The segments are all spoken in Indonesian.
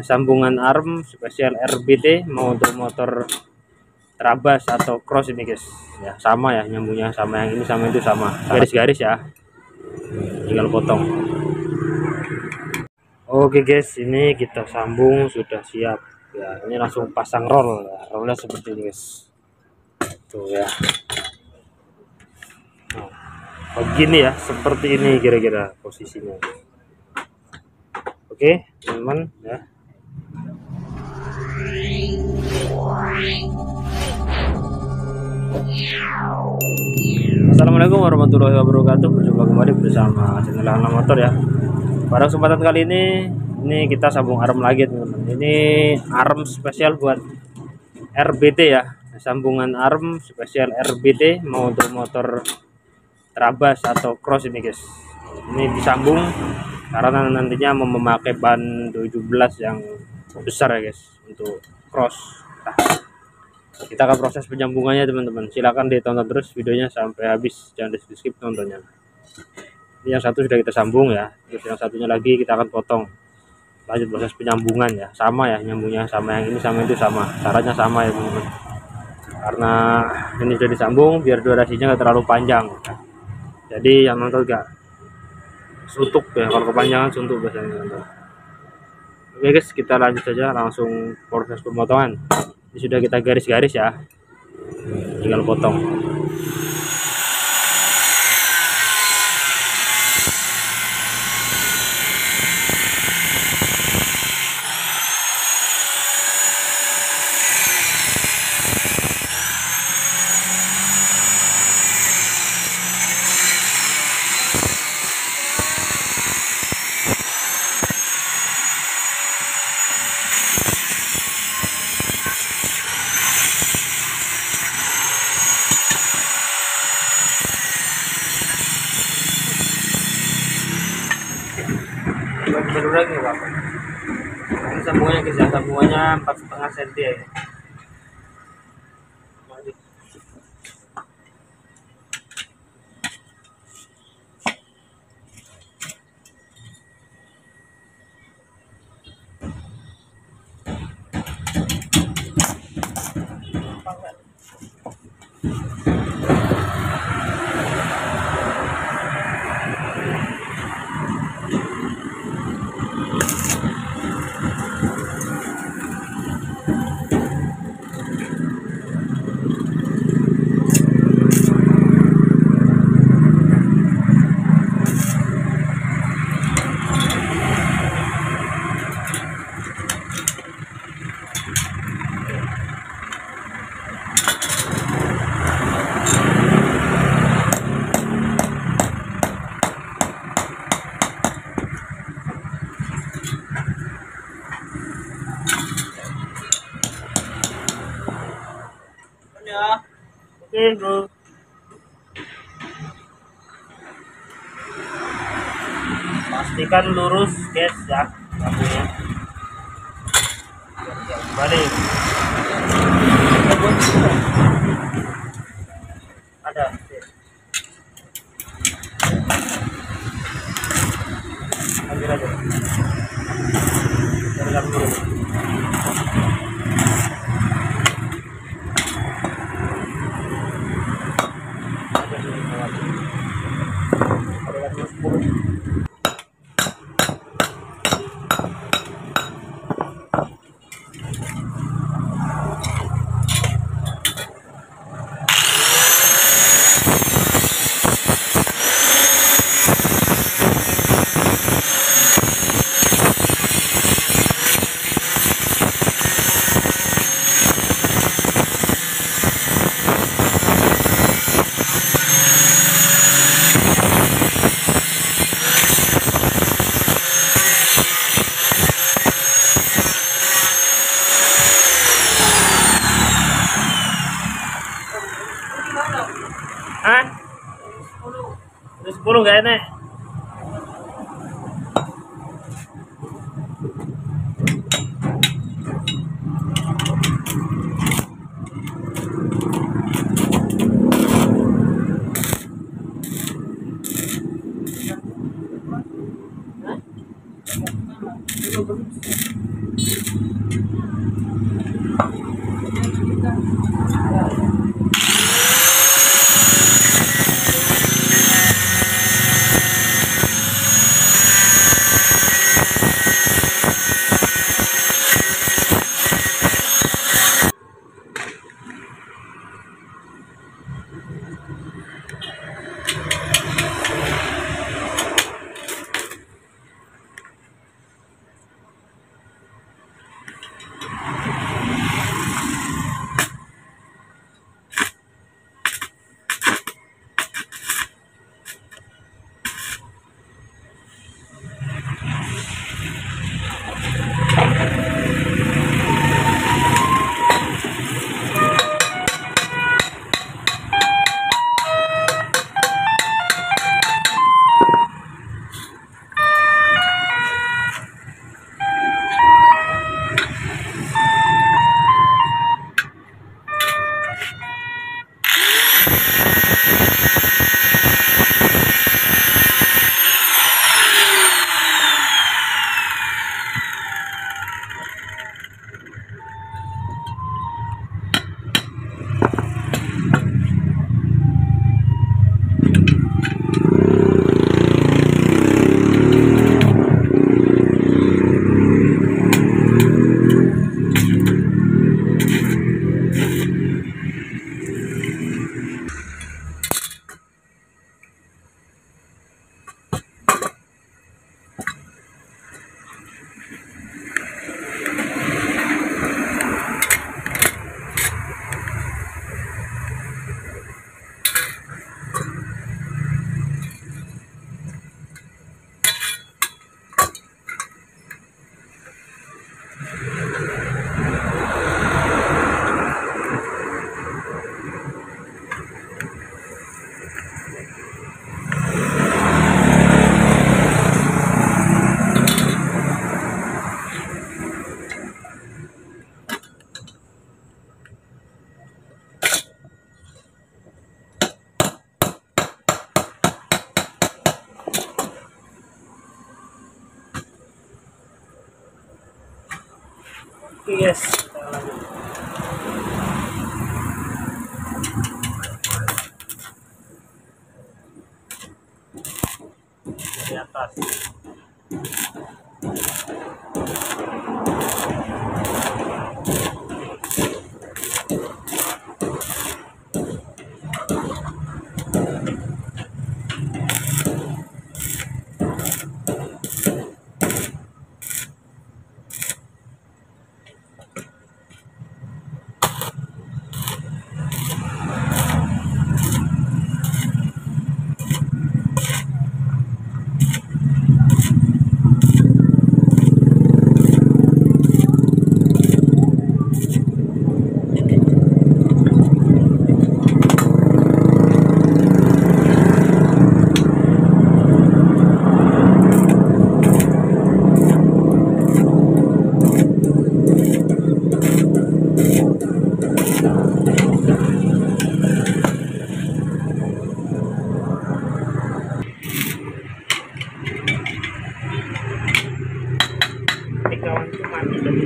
sambungan arm spesial RBT, mau untuk motor terabas atau cross ini guys ya, sama ya nyambungnya sama yang ini sama itu sama, garis-garis ya, tinggal potong. Oke guys, ini kita sambung sudah siap ya, ini langsung pasang roll ya. Rollnya seperti ini guys tuh ya. Nah, begini ya, seperti ini kira-kira posisinya. Oke teman-teman ya. Assalamualaikum warahmatullahi wabarakatuh. Berjumpa kembali bersama channel Alamat ya. Pada kesempatan kali ini kita sambung arm lagi teman-teman. Ini arm spesial buat RBT ya, sambungan arm spesial RBT, mau untuk motor terabas atau cross ini guys. Ini disambung karena nantinya memakai ban 17 yang besar ya guys untuk cross. Nah, kita akan proses penyambungannya teman-teman, silahkan ditonton terus videonya sampai habis, jangan di skip nontonnya. Ini yang satu sudah kita sambung ya, terus yang satunya lagi kita akan potong. Lanjut proses penyambungan ya, sama ya nyambungnya sama yang ini sama itu sama, caranya sama ya teman-teman. Karena ini sudah disambung biar durasinya nggak terlalu panjang, jadi yang nonton gak suntuk ya, kalau kepanjangan suntuk biasanya. Oke guys, kita lanjut saja langsung proses pemotongan. Ini sudah kita garis-garis ya, tinggal potong. Baru lagi nggak apa-apa. Ini sambungannya guys ya, sambungannya 4,5 cm ya. Oke bro, pastikan lurus guys ya lampunya. Balik ada ambil aja dari lampu. Hah? 10 gak enak. Hah? Oke guys, kita lanjut dari atas. Kawan itu mati dari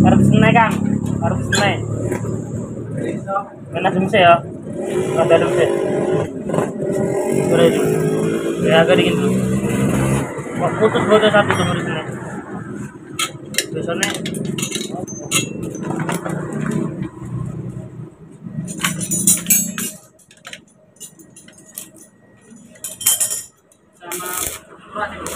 harus naik Kang, harus naik. Mana semua ya? Ada semua. Boleh di. Ya agak dingin dulu. Putus bodoh satu tunggu di sini. Biasanya. Sama berat itu.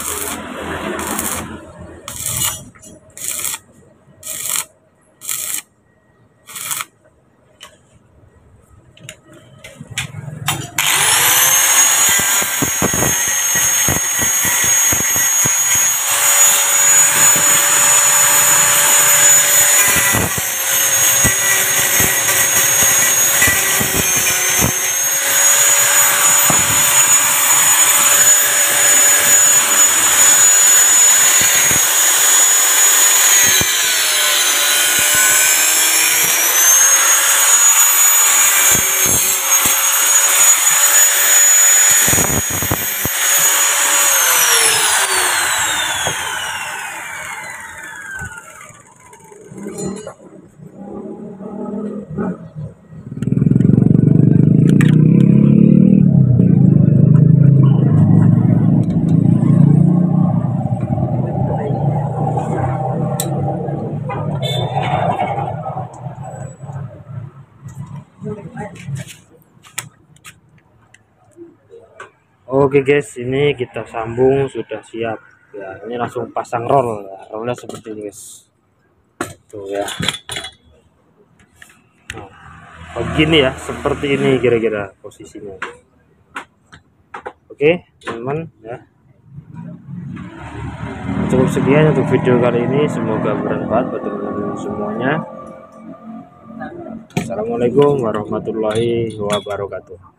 Oke guys, ini kita sambung sudah siap ya. Ini langsung pasang roll ya. Rollnya seperti ini guys, tuh ya. Nah, begini ya, seperti ini kira-kira posisinya. Oke teman-teman ya, cukup sekian untuk video kali ini, semoga bermanfaat buat teman-teman semuanya. Assalamualaikum warahmatullahi wabarakatuh.